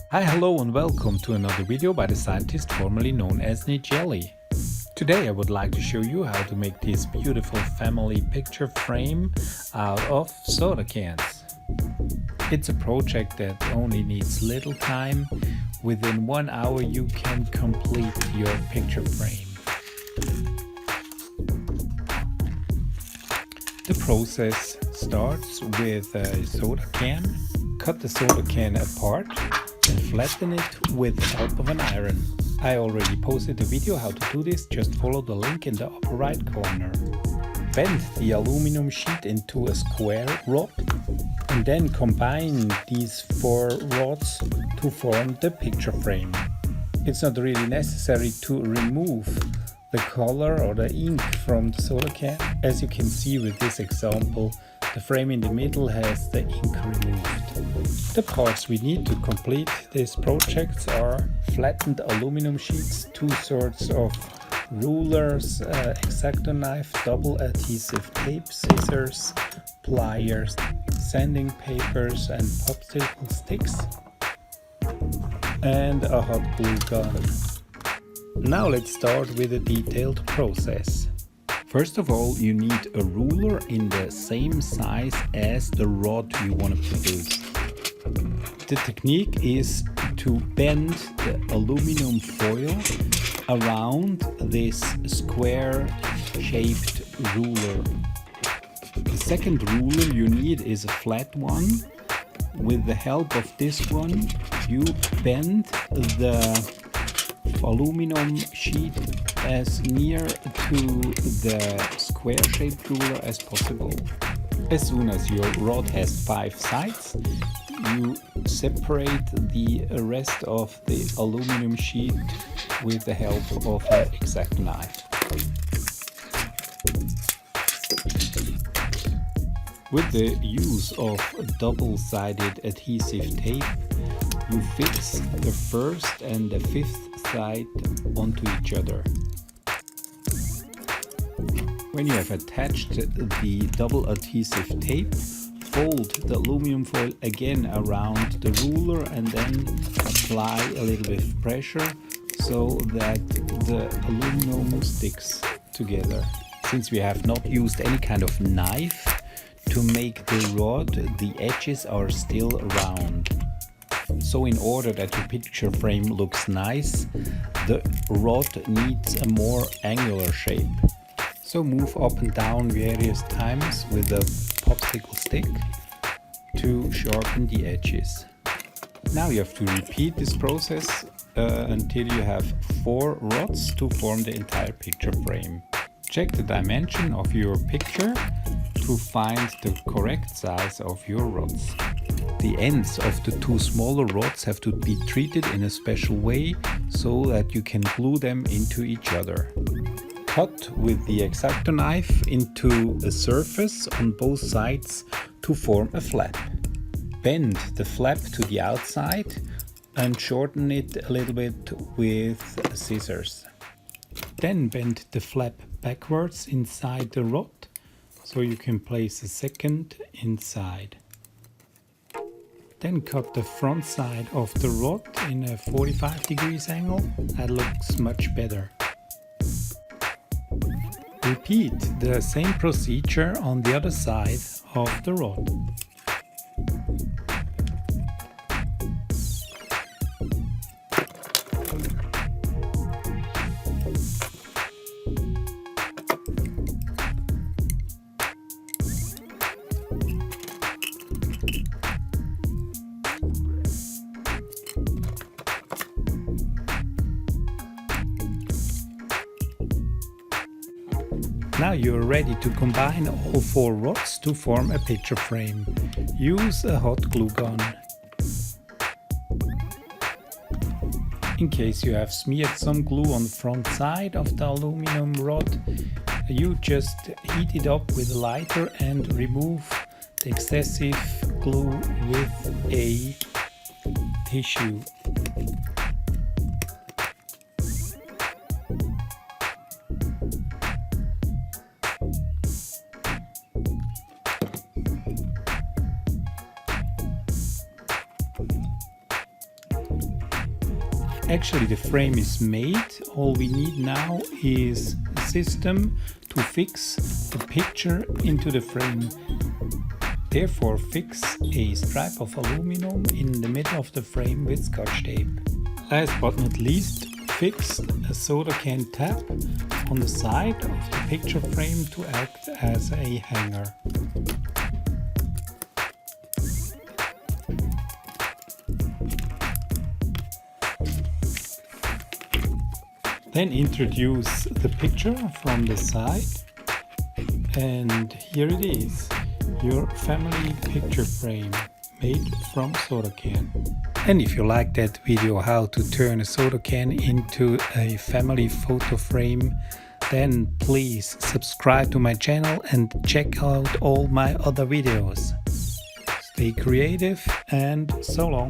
Hi, hello and welcome to another video by the scientist formerly known as Nigelli. Today I would like to show you how to make this beautiful family picture frame out of soda cans. It's a project that only needs little time. Within 1 hour you can complete your picture frame. The process starts with a soda can. Cut the soda can apart and flatten it with the help of an iron. I already posted a video how to do this, just follow the link in the upper right corner. Bend the aluminum sheet into a square rod and then combine these 4 rods to form the picture frame. It's not really necessary to remove the color or the ink from the soda can. As you can see with this example, the frame in the middle has the ink removed. The parts we need to complete this project are flattened aluminum sheets, 2 sorts of rulers, X-Acto knife, double adhesive tape, scissors, pliers, sanding papers and popsicle sticks, and a hot glue gun. Now let's start with a detailed process. First of all, you need a ruler in the same size as the rod you want to produce. The technique is to bend the aluminum foil around this square-shaped ruler. The second ruler you need is a flat one. With the help of this one, you bend the aluminum sheet as near to the square-shaped ruler as possible. As soon as your rod has 5 sides, you separate the rest of the aluminum sheet with the help of an X-Acto knife. With the use of double-sided adhesive tape, you fix the first and the 5th side onto each other. When you have attached the double adhesive tape, fold the aluminum foil again around the ruler and then apply a little bit of pressure so that the aluminum sticks together. Since we have not used any kind of knife to make the rod, the edges are still round. So in order that your picture frame looks nice, the rod needs a more angular shape. So move up and down various times with a popsicle stick to sharpen the edges. Now you have to repeat this process until you have 4 rods to form the entire picture frame. Check the dimension of your picture to find the correct size of your rods. The ends of the 2 smaller rods have to be treated in a special way so that you can glue them into each other. Cut with the X-Acto knife into a surface on both sides to form a flap. Bend the flap to the outside and shorten it a little bit with scissors. Then bend the flap backwards inside the rod so you can place a second inside. Then cut the front side of the rod in a 45 degrees angle. That looks much better. Repeat the same procedure on the other side of the rod. Now you're ready to combine all 4 rods to form a picture frame. Use a hot glue gun. In case you have smeared some glue on the front side of the aluminum rod, you just heat it up with a lighter and remove the excessive glue with a tissue. Actually, the frame is made. All we need now is a system to fix the picture into the frame. Therefore, fix a stripe of aluminum in the middle of the frame with Scotch tape. Last but not least, fix a soda can tap on the side of the picture frame to act as a hanger. Then introduce the picture from the side, and here it is, your family picture frame made from soda can. And if you like that video how to turn a soda can into a family photo frame, then please subscribe to my channel and check out all my other videos. Stay creative and so long.